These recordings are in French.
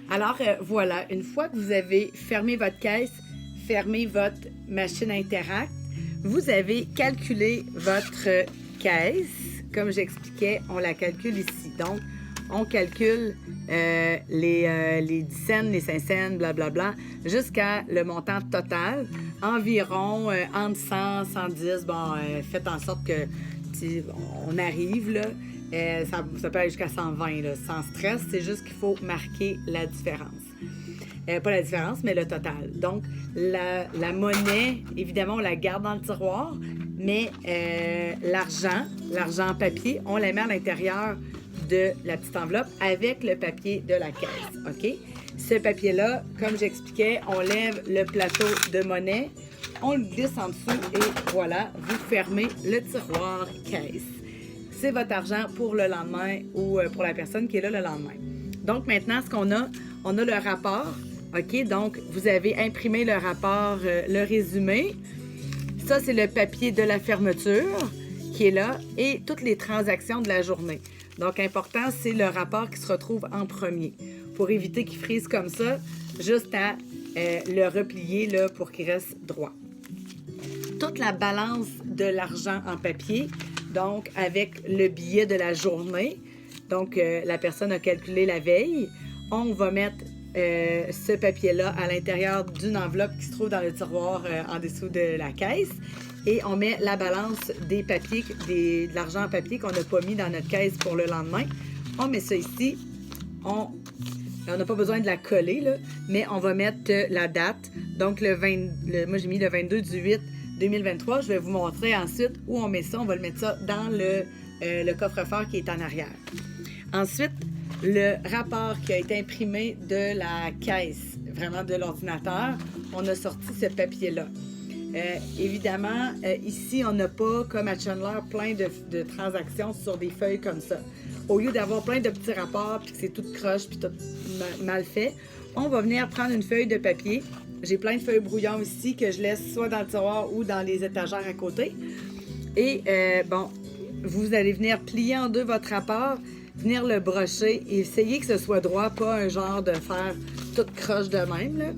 Alors, voilà, une fois que vous avez fermé votre caisse, fermé votre machine Interact, vous avez calculé votre caisse. Comme j'expliquais, on la calcule ici. Donc, on calcule les 10 cents, les 5 cents, blablabla, jusqu'à le montant total, environ entre 100, 110. Bon, faites en sorte que on arrive, là, ça peut aller jusqu'à 120, là, sans stress. C'est juste qu'il faut marquer la différence. Pas la différence, mais le total. Donc, la monnaie, évidemment, on la garde dans le tiroir, mais l'argent en papier, on la met à l'intérieur de la petite enveloppe avec le papier de la caisse, OK? Ce papier-là, comme j'expliquais, on lève le plateau de monnaie, on le glisse en dessous et voilà, vous fermez le tiroir caisse. C'est votre argent pour le lendemain ou pour la personne qui est là le lendemain. Donc maintenant, ce qu'on a, on a le rapport, OK? Donc, vous avez imprimé le rapport, le résumé. Ça, c'est le papier de la fermeture qui est là et toutes les transactions de la journée. Donc, important, c'est le rapport qui se retrouve en premier. Pour éviter qu'il frise comme ça, juste à le replier là, pour qu'il reste droit. Toute la balance de l'argent en papier, donc avec le billet de la journée, donc la personne a calculé la veille, on va mettre ce papier-là à l'intérieur d'une enveloppe qui se trouve dans le tiroir en dessous de la caisse. Et on met la balance des papiers, de l'argent en papier qu'on n'a pas mis dans notre caisse pour le lendemain. On met ça ici. On n'a pas besoin de la coller, là, mais on va mettre la date. Donc, moi, j'ai mis le 22 du 8 2023. Je vais vous montrer ensuite où on met ça. On va le mettre ça dans le coffre-fort qui est en arrière. Ensuite, le rapport qui a été imprimé de la caisse, vraiment de l'ordinateur, on a sorti ce papier-là. Évidemment, ici, on n'a pas, comme à Chandler, plein de transactions sur des feuilles comme ça. Au lieu d'avoir plein de petits rapports, puis que c'est tout croche, puis tout mal fait, on va venir prendre une feuille de papier. J'ai plein de feuilles brouillon ici que je laisse soit dans le tiroir ou dans les étagères à côté. Et, vous allez venir plier en deux votre rapport, venir le brocher et essayer que ce soit droit, pas un genre de faire toute croche de même, là.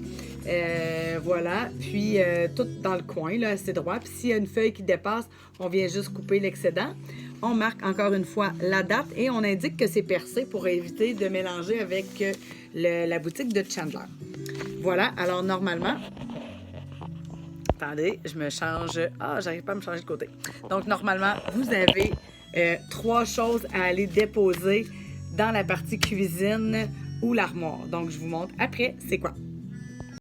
Voilà, puis tout dans le coin, là, c'est droit. Puis s'il y a une feuille qui dépasse, on vient juste couper l'excédent. On marque encore une fois la date et on indique que c'est percé pour éviter de mélanger avec la boutique de Chandler. Voilà, alors normalement... Attendez, je me change... Ah, j'arrive pas à me changer de côté. Donc normalement, vous avez 3 choses à aller déposer dans la partie cuisine ou l'armoire. Donc je vous montre après c'est quoi.